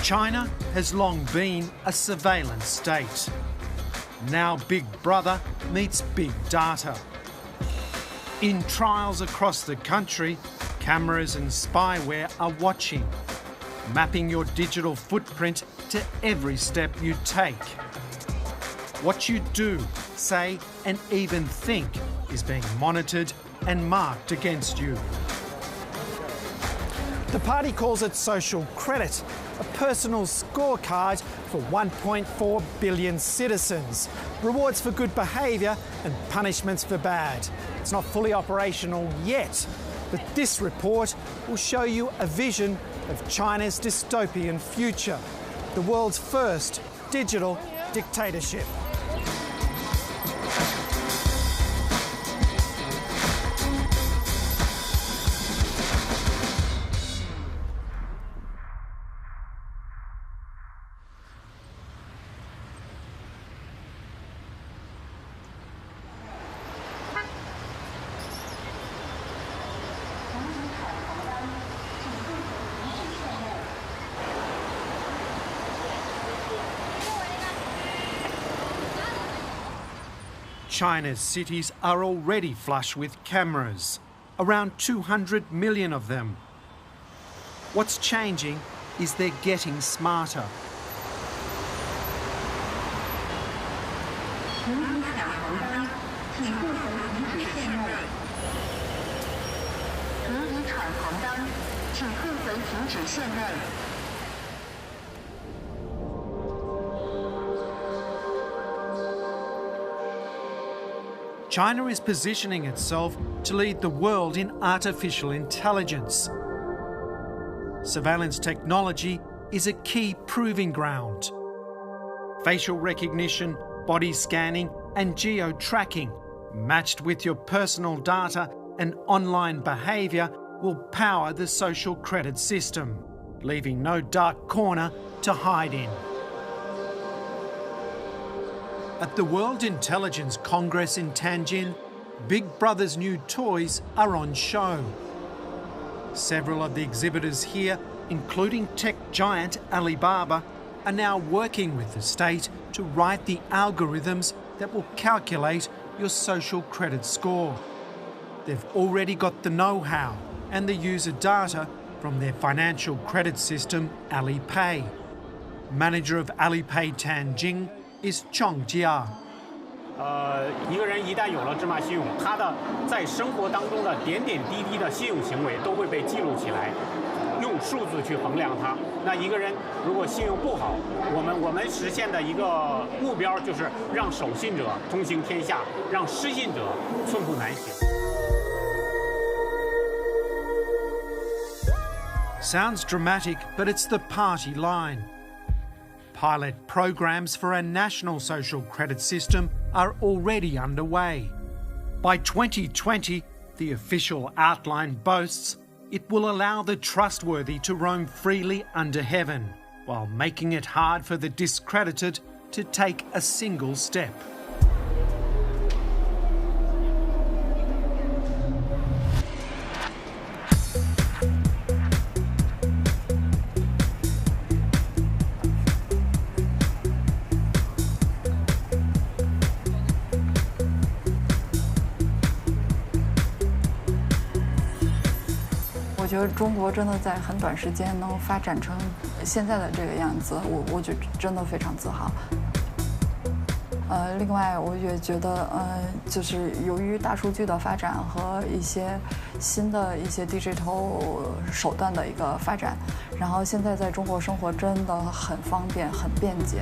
China has long been a surveillance state. Now Big Brother meets big data. In trials across the country, cameras and spyware are watching, mapping your digital footprint to every step you take. What you do, say, and even think is being monitored and marked against you. The party calls it social credit, a personal scorecard for 1.4 billion citizens. Rewards for good behaviour and punishments for bad. It's not fully operational yet, but this report will show you a vision of China's dystopian future, the world's first digital dictatorship. China's cities are already flush with cameras, around 200 million of them. What's changing is they're getting smarter. China is positioning itself to lead the world in artificial intelligence. Surveillance technology is a key proving ground. Facial recognition, body scanning and geo-tracking, matched with your personal data and online behaviour, will power the social credit system, leaving no dark corner to hide in. At the World Intelligence Congress in Tianjin, Big Brother's new toys are on show. Several of the exhibitors here, including tech giant Alibaba, are now working with the state to write the algorithms that will calculate your social credit score. They've already got the know-how and the user data from their financial credit system, Alipay. Manager of Alipay Tianjin is Chong Jia. 一个人一旦有了芝麻信用，他的在生活当中的点点滴滴的信用行为都会被记录起来，用数字去衡量它。那一个人如果信用不好，我们实现的一个目标就是让守信者通行天下，让失信者寸步难行。Sounds dramatic, but it's the party line. Pilot programs for a national social credit system are already underway. By 2020, the official outline boasts it will allow the trustworthy to roam freely under heaven, while making it hard for the discredited to take a single step.我觉得中国真的在很短时间能发展成现在的这个样子，我觉得真的非常自豪。另外我也觉得，就是由于大数据的发展和一些新的一些 digital 手段的一个发展，然后现在在中国生活真的很方便、很便捷。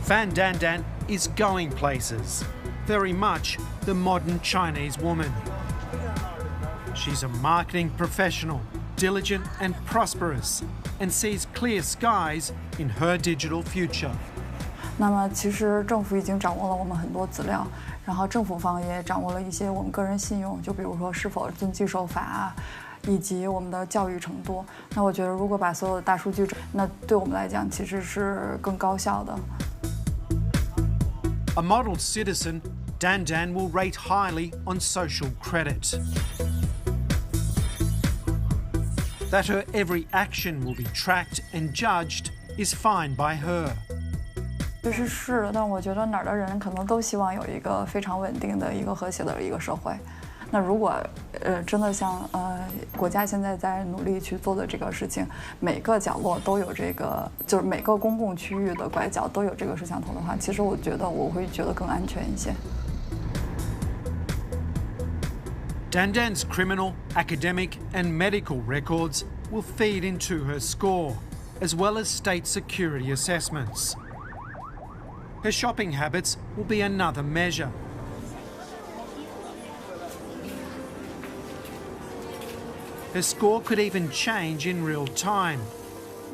Fan Dandan is going places. Very much the modern Chinese woman. She's a marketing professional, diligent and prosperous, and sees clear skies in her digital future. 那么其实政府已经掌握了我们很多资料，然后政府方也掌握了一些我们个人信用，就比如说是否遵纪守法啊，以及我们的教育程度。那我觉得如果把所有的大数据，那对我们来讲其实是更高效的。A model citizen, Dandan will rate highly on social credit. That her every action will be tracked and judged is fine by her. 其实是的，但我觉得哪儿的人可能都希望有一个非常稳定的一个和谐的一个社会。那如果真的像国家现在在努力去做的这个事情，每个角落都有这个，就是每个公共区域的拐角都有这个摄像头的话，其实我觉得我会觉得更安全一些。Dandan's criminal, academic and medical records will feed into her score, as well as state security assessments. Her shopping habits will be another measure. Her score could even change in real time,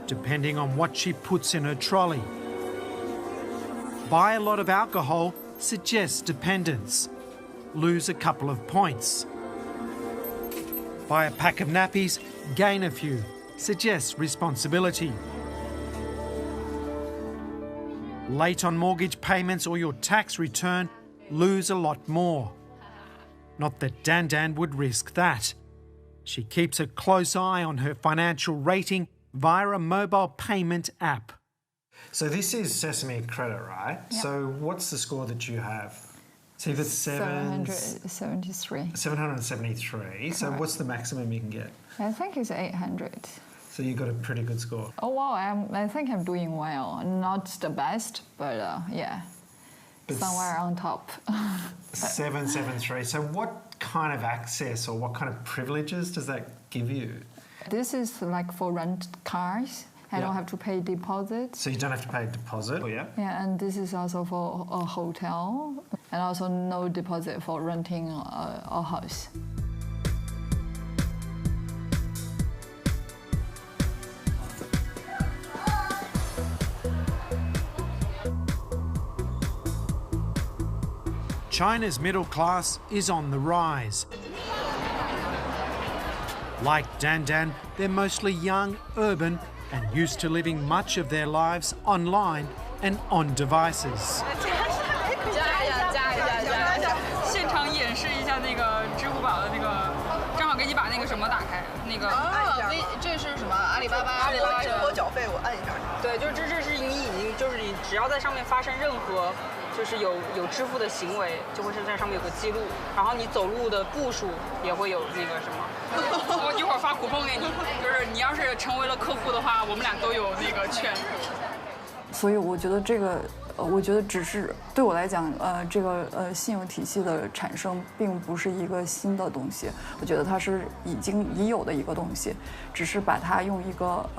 depending on what she puts in her trolley. Buy a lot of alcohol suggests dependence. Lose a couple of points. Buy a pack of nappies, gain a few, suggests responsibility. Late on mortgage payments or your tax return, lose a lot more. Not that Dandan would risk that. She keeps a close eye on her financial rating via a mobile payment app. So this is Sesame Credit, right? Yep. So what's the score that you have? See, that's 773. 773. So what's the maximum you can get? I think it's 800. So you got a pretty good score. Oh wow, I think I'm doing well. Not the best, but yeah, But somewhere on top. 773. So what kind of access or what kind of privileges does that give you? This is like for rent cars. I Yeah. don't have to pay deposit. So you don't have to pay a deposit? Oh, yeah? Yeah, and this is also for a hotel, and also no deposit for renting a house. China's middle class is on the rise. Like Dandan, they're mostly young, urban, and used to living much of their lives online and on devices. 现场演示一下那个支付宝的那个，正好给你把那个什么打开，那个这是什么？阿里巴巴生活缴费，我按一下。对，就是这是你已经就是你只要在上面发生任何就是有支付的行为，就会是在上面有个记录，然后你走路的步数也会有那个什么。我一会儿发คู碰给你，就是你要是成为了客户的话，我们俩都有那个券。所以我觉得这个，我觉得只是对我来讲，这个信用体系的产生并不是一个新的东西，我觉得它是已有的一个东西，只是把它用一个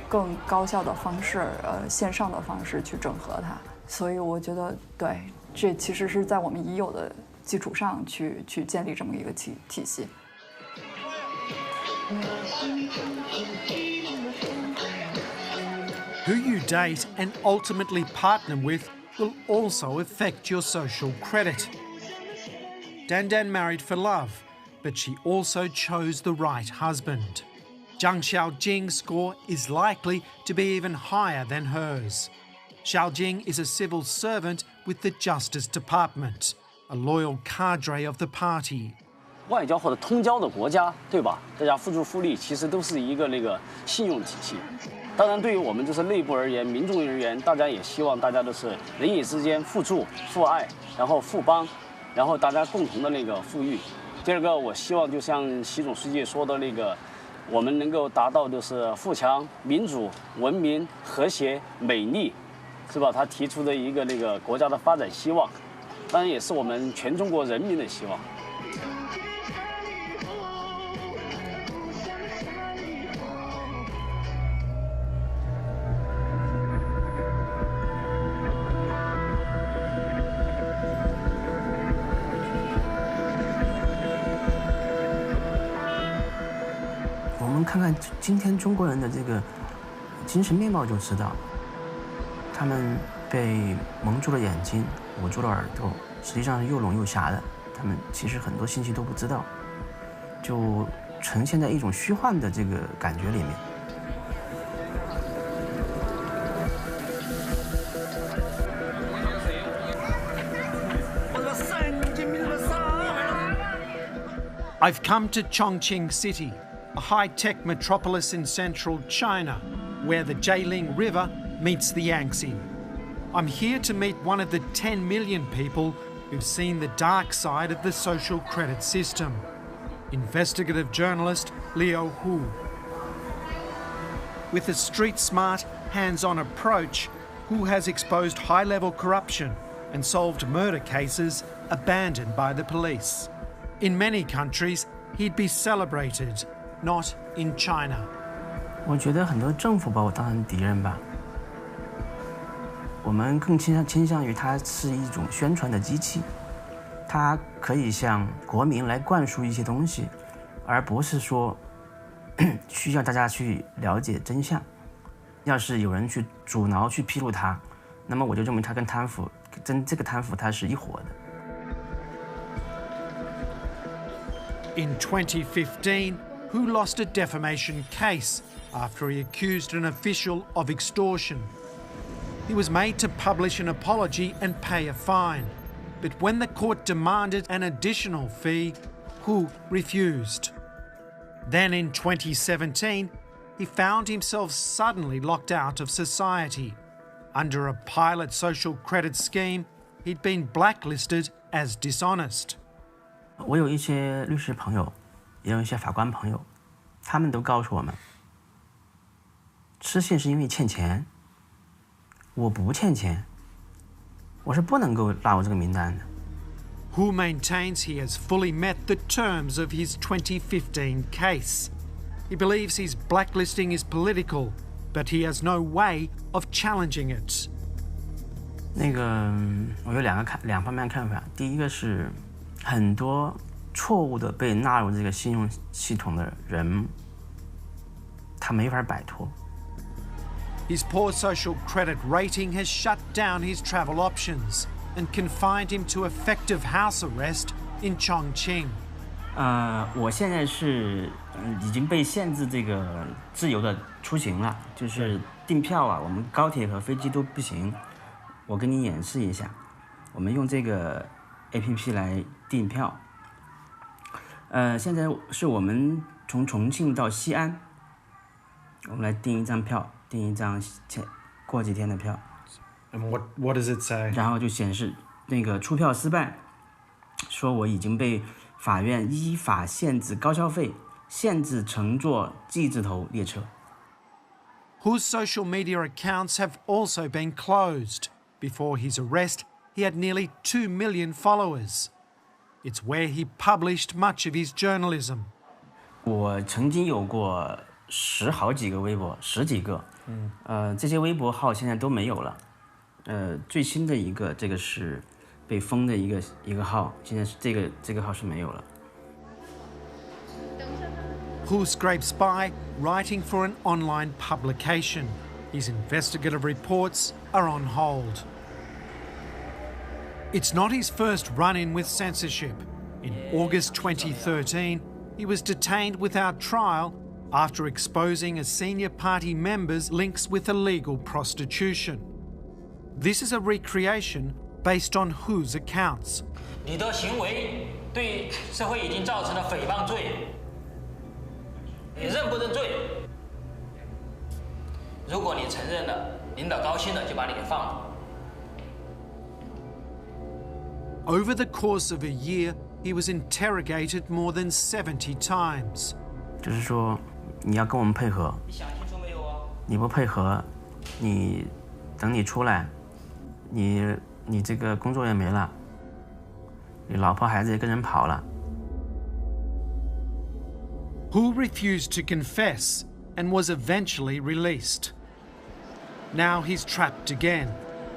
更高效的方式，线上的方式去整合它。所以我觉得，对，这其实是在我们已有的基础上去建立这么一个体系。Who you date and ultimately partner with will also affect your social credit. Dandan married for love, but she also chose the right husband. Zhang Xiaojing's score is likely to be even higher than hers. Xiaojing is a civil servant with the Justice Department, a loyal cadre of the party. 外交或者通交的国家，对吧？大家付出复利，其实都是一个信用体系。当然，对于我们就是内部而言，民众而言，大家也希望大家都是人与之间互助、互爱，然后互帮，然后大家共同的富裕。第二个，我希望就像习总书记说的我们能够达到就是富强、民主、文明、和谐、美丽，是吧？他提出的一个国家的发展希望，当然也是我们全中国人民的希望。我们看看今天中国人的这个精神面貌就知道，他们被蒙住了眼睛，捂住了耳朵，实际上是又聋又瞎的。他们其实很多信息都不知道，就呈现在一种虚幻的这个感觉里面。I've come to Chongqing City, a high-tech metropolis in central China, where the Jialing River meets the Yangtze. I'm here to meet one of the 10 million people who've seen the dark side of the social credit system. Investigative journalist Leo Hu. With a street-smart, hands-on approach, Hu has exposed high-level corruption and solved murder cases abandoned by the police. In many countries, he'd be celebrated, not in China. 我觉得很多政府把我当成敌人吧。我们更倾向于它是一种宣传的机器，它可以向国民来灌输一些东西，而不是说需要大家去了解真相。要是有人去阻挠、去披露它，那么我就认为它跟贪腐，这个贪腐它是一伙的。In 2015, Hu lost a defamation case after he accused an official of extortion. He was made to publish an apology and pay a fine, but when the court demanded an additional fee, Hu refused. Then in 2017, he found himself suddenly locked out of society. Under a pilot social credit scheme, he'd been blacklisted as dishonest. 我有一些律师朋友，也有一些法官朋友，他们都告诉我们，失信是因为欠钱。我不欠钱，我是不能够纳入这个名单的。Hu maintains he has fully met the terms of his 2015 case. He believes his blacklisting is political, but he has no way of challenging it. 我有两方面看法。第一个是很多错误的被纳入这个信用系统的人，他没法摆脱。His poor social credit rating has shut down his travel options and confined him to effective house arrest in Chongqing. 我现在是已经被限制这个自由的出行了，就是订票啊，我们高铁和飞机都不行。我跟你演示一下，我们用这个 APP 来订票。现在是我们从重庆到西安，我们来订一张票，订一张过几天的票。And what does it say? 然后就显示那个出票失败，说我已经被法院依法限制高消费，限制乘坐 G 字头列车。Hu's social media accounts have also been closed. Before his arrest, he had nearly 2 million followers. It's where he published much of his journalism. 我曾经有过好几个微博，10几个，这些微博号现在都没有了。最新的一个，这个是被封的一个号，现在是这个号是没有了。Hu scrapes by writing for an online publication. His investigative reports are on hold. It's not his first run-in with censorship. In August 2013, he was detained without trial after exposing a senior party member's links with illegal prostitution. This is a recreation based on Hu's accounts. 你的行为对社会已经造成了诽谤罪，你认不认罪？如果你承认了，领导高兴了就把你给放了。Over the course of a year, he was interrogated more than 70 times. 就是说，你要跟我们配合，你想清楚没有啊？你不配合，等你出来，你这个工作也没了，你老婆孩子也跟人跑了。Hu refused to confess and was eventually released. Now he's trapped again,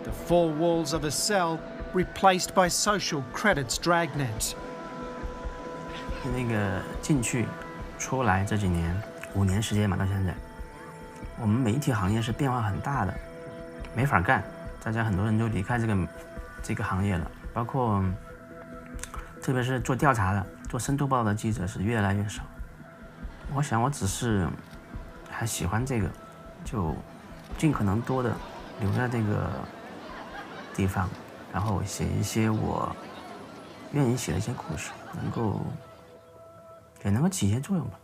the four walls of a cell replaced by social credit's dragnet. 那个进去出来这几年，5年时间嘛，到现在，我们媒体行业是变化很大的，没法干，大家很多人都离开这个行业了，包括特别是做调查的、做深度报道的记者是越来越少。我想我只是还喜欢这个，就尽可能多的留在这个地方，然后写一些我愿意写的一些故事，也能够起一些作用吧。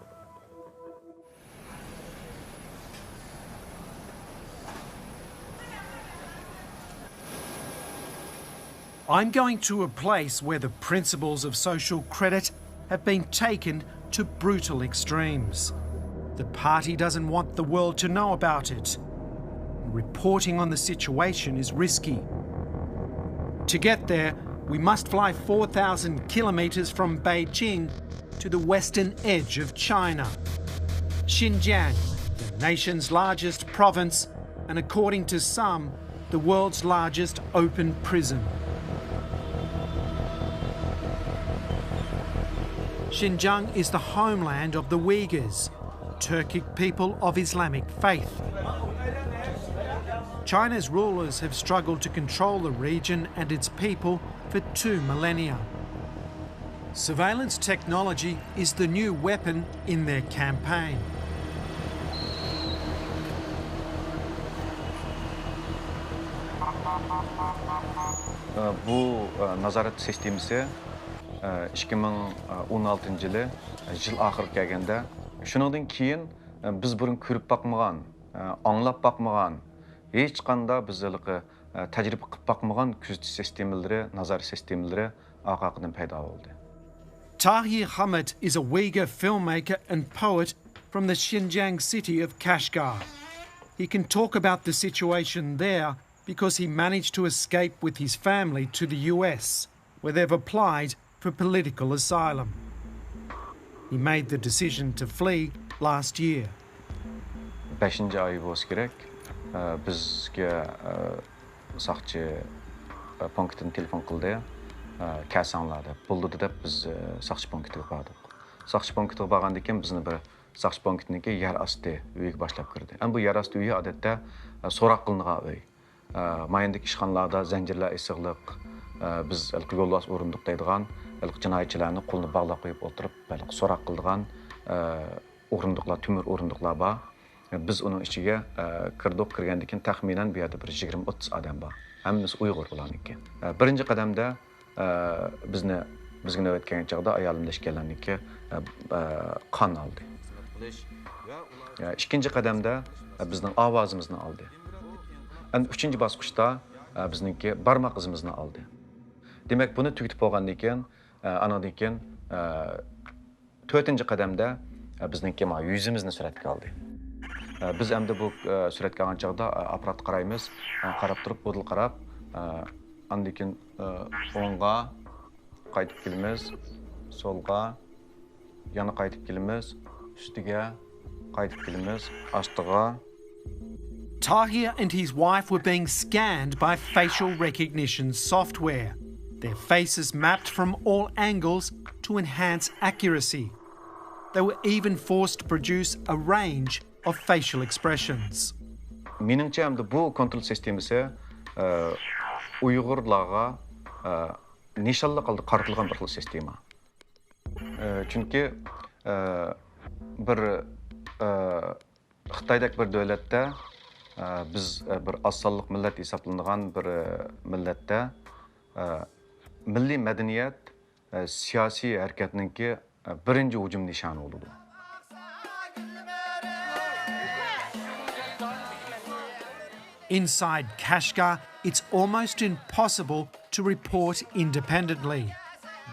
I'm going to a place where the principles of social credit have been taken to brutal extremes. The party doesn't want the world to know about it. Reporting on the situation is risky. To get there, we must fly 4,000 kilometres from Beijing to the western edge of China. Xinjiang, the nation's largest province, and according to some, the world's largest open prison. Xinjiang is the homeland of the Uyghurs, Turkic people of Islamic faith. China's rulers have struggled to control the region and its people for 2 millennia. Surveillance technology is the new weapon in their campaign. Bu nazorat sistemasi 2016 yılı yıl ahırı kelgende shuningdan keyin biz burun ko'rib bakmagan, anglab bakmagan, hech qanday biz tajriba qilib bakmagan kuzatish sistemalari, nazorat sistemalari orqadan paydo bo'ldi. Tahir Hamid is a Uyghur filmmaker and poet from the Xinjiang city of Kashgar. He can talk about the situation there because he managed to escape with his family to the US, where they've applied for political asylum. He made the decision to flee last year. 5. ay bo'lsa kerak, bizga saqchi punktdan telefon qildi. Kelsanglar deb bo'ldi deb biz saqchi punktiga bordik. Saqchi punktiga borgandan keyin bizni bir saqchi punktniki yer osti uyiga boshlab kirdi. Bu yer osti uyi odatda so'roq qilingan uy. Mayindagi ishxonalarda zanjirlar isig'liq, biz yo'lbos o'rindiq deydigan jinoyatchilarni qo'lini bog'lab qo'yib o'tirib, so'roq qiladigan o'rindiqlar, temir o'rindiqlar bor. Biz uning ichiga kirgandan keyin taxminan bu yerda bir 20-30 odam bor. Hammasi Uyg'ur ularniki. Birinchi qadamda bizga navbatgan chog'da ayolim lashkarlarniki qon oldi. Ikkinchi qadamda bizning ovozimizni oldi. Uchinchi bosqichda bizniki barmoq izimizni oldi. Demak, buni tugatib bo'lgandan keyin, anadan keyin 4-chi qadamda bizniki yuzimizni suratga oldi. Biz endi bu suratga olgan chog'da apparatni qaraymiz, qarab turib, bo'dil qarab, andan keyin o'ngga qaytib kelamiz, solga, yana qaytib kelamiz, ustiga qaytib kelamiz, ostiga. Tahir and his wife were being scanned by facial recognition software, their faces mapped from all angles to enhance accuracy. They were even forced to produce a range of facial expressions. Meningcha hamda bu kontrol sistemasi Uyg'urlarga nishonli qildi qaratilgan bir xil sistema. Chunki bir Xitoydagi bir davlatda biz bir osonlik millat hisoblanadigan bir millatda milliy madaniyat siyosiy harakatninki birinchi hujum nishoni bo'ldi. Inside Kashgar, it's almost impossible to report independently.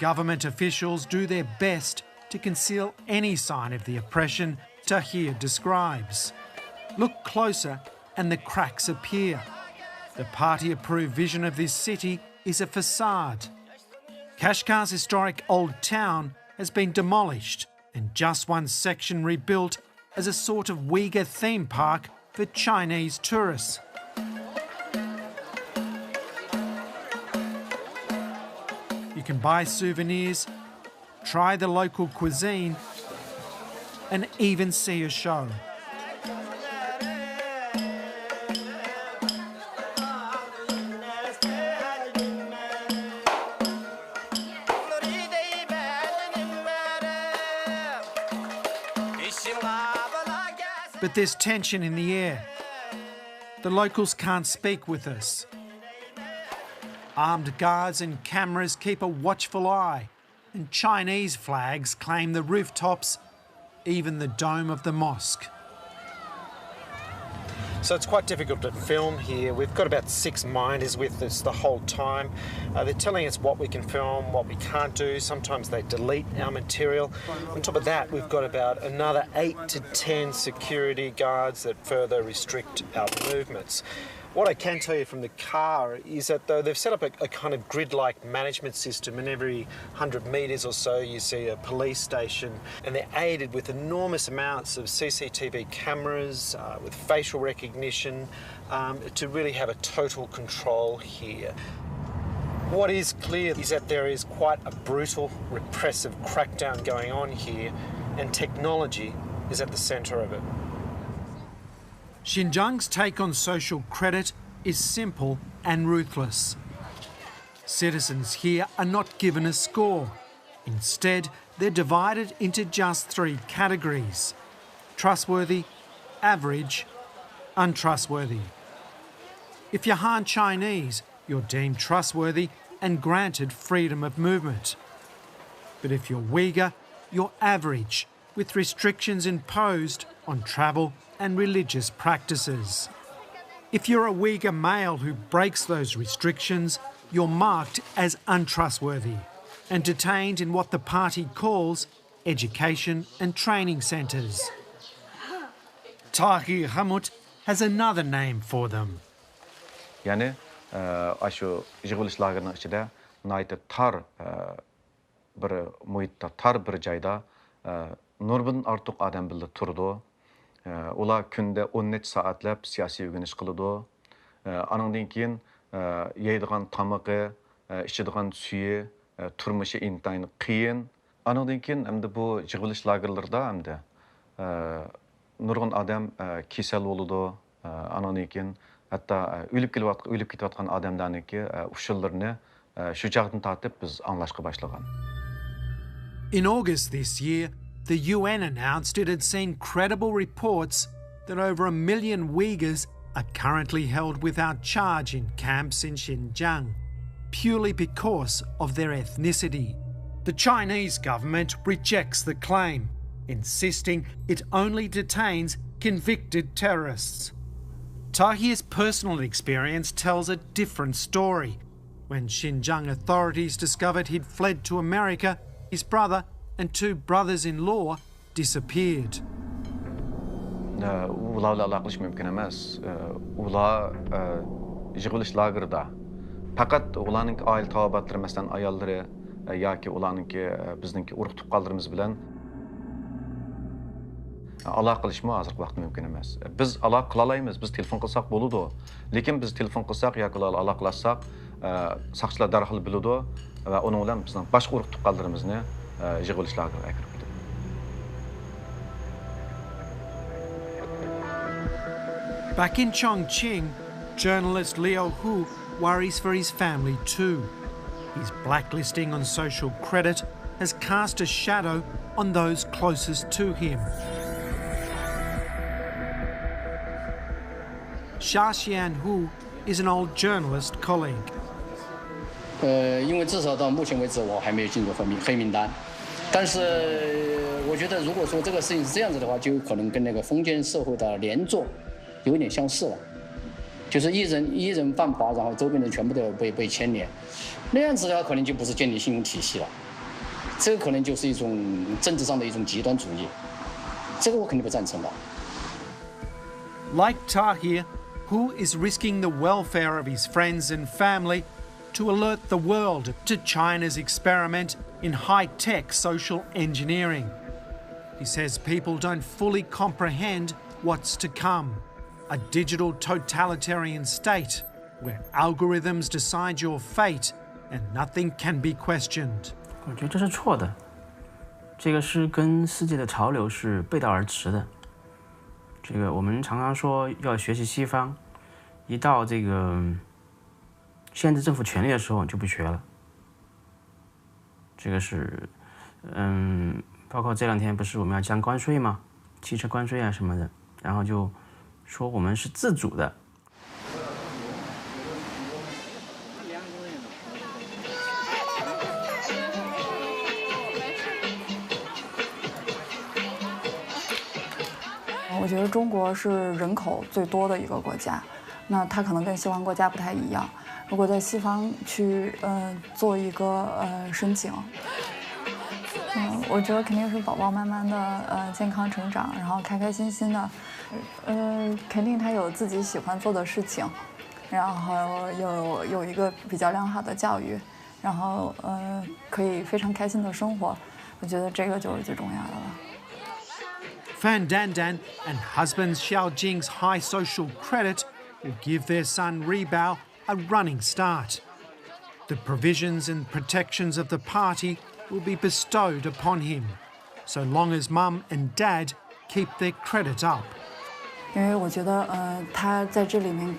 Government officials do their best to conceal any sign of the oppression Tahir describes. Look closer and the cracks appear. The party-approved vision of this city is a facade. Kashgar's historic old town has been demolished and just one section rebuilt as a sort of Uyghur theme park for Chinese tourists. You can buy souvenirs, try the local cuisine, and even see a show. But there's tension in the air. The locals can't speak with us. Armed guards and cameras keep a watchful eye, and Chinese flags claim the rooftops, even the dome of the mosque. So it's quite difficult to film here. We've got about 6 miners with us the whole time. They're telling us what we can film, what we can't do. Sometimes they delete our material. On top of that, we've got about another 8 to 10 security guards that further restrict our movements. What I can tell you from the car is that though they've set up a kind of grid-like management system, and every 100 metres or so you see a police station, and they're aided with enormous amounts of CCTV cameras, with facial recognition, to really have a total control here. What is clear is that there is quite a brutal, repressive crackdown going on here, and technology is at the centre of it. Xinjiang's take on social credit is simple and ruthless. Citizens here are not given a score. Instead, they're divided into just 3 categories: trustworthy, average, untrustworthy. If you're Han Chinese, you're deemed trustworthy and granted freedom of movement. But if you're Uyghur, you're average, with restrictions imposed on travel and religious practices. If you're a Uyghur male who breaks those restrictions, you're marked as untrustworthy and detained in what the party calls education and training centres. Tahir Hamut has another name for them. Yani aşu yığılış lagerinin içinde naytı tar bir muhitta tar bir joyda nurdan ortiq odam birga turdi. Ular kunda 10 necha soatlab siyosiy o'rganish qiladi. Andan keyin yeydigan tamog'i, ichadigan suyi, turmushi intayin qiyin. Andan keyin hamda bu yig'ilish lagerlarida hamda nurg'un odam kasal bo'ladi. Andan keyin hatto o'lib ketayotgan odamlarniki ushullarini shu chaqdan tortib biz anglashga boshlagan. In August this year, the UN announced it had seen credible reports that over 1 million Uyghurs are currently held without charge in camps in Xinjiang, purely because of their ethnicity. The Chinese government rejects the claim, insisting it only detains convicted terrorists. Tahir's personal experience tells a different story. When Xinjiang authorities discovered he'd fled to America, his brother and 2 brothers-in-law disappeared. Ularla aloqalash mumkin emas. Ular yig'ilish lagerida faqat ularning oila taobatlari, masalan ayollari yoki ularningki bizningki urug' tuqqanlarimiz bilan aloqa qilishmi hozirgi vaqtda mumkin emas. Biz aloqa qila olamiz, biz telefon qilsak bo'ladi. Lekin biz telefon qilsak yoki ularga aloqalashsak, saqchilar darhol biladi va uning bilan bizning boshqa urug' tuqqanlarimizni yig'ilish lageriga kirib ketadi. Back in Chongqing, journalist Liu Hu worries for his family too. His blacklisting on social credit has cast a shadow on those closest to him. Xia Xianhu is an old journalist colleague. 因为至少到目前为止我还没有进入黑名单，但是我觉得如果说这个事情是这样子的话，就有可能跟那个封建社会的连坐有点相似了，就是一人犯法，然后周边人全部都被牵连，那样子的话可能就不是建立信用体系了，这个可能就是一种政治上的一种极端主义，这个我肯定不赞成的。Like Tahir, Hu is risking the welfare of his friends and family to alert the world to China's experiment in high-tech social engineering. He says people don't fully comprehend what's to come, a digital totalitarian state where algorithms decide your fate and nothing can be questioned. 我觉得这是错的，这个是跟世界的潮流是背道而驰的。这个我们常常说要学习西方，一到这个限制政府权力的时候就不学了。这个是，包括这2天不是我们要降关税吗？汽车关税啊什么的，然后就说我们是自主的。我我觉得中国是人口最多的一个国家，那它可能跟西方国家不太一样。如果在西方去做一个申请，我觉得肯定是宝宝慢慢的健康成长，然后开开心心的，肯定他有自己喜欢做的事情，然后有一个比较良好的教育，然后可以非常开心的生活，我觉得这个就是最重要的了。Fan Dandan and husband Xiao Jing's high social credit will give their son Rebao a running start. The provisions and protections of the party will be bestowed upon him, so long as Mum and Dad keep their credit up. 因为我觉得他在这里面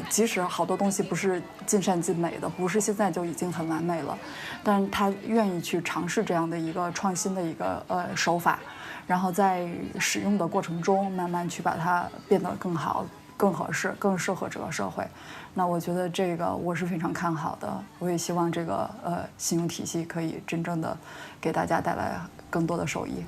即使好多东西不是尽善尽美的，不是现在就已经很完美了，但是他愿意去尝试这样的一个创新的一个手法，然后在使用的过程中慢慢去把它变得更好、更合适、更适合这个社会。那我觉得这个我是非常看好的，我也希望这个信用体系可以真正的给大家带来更多的受益。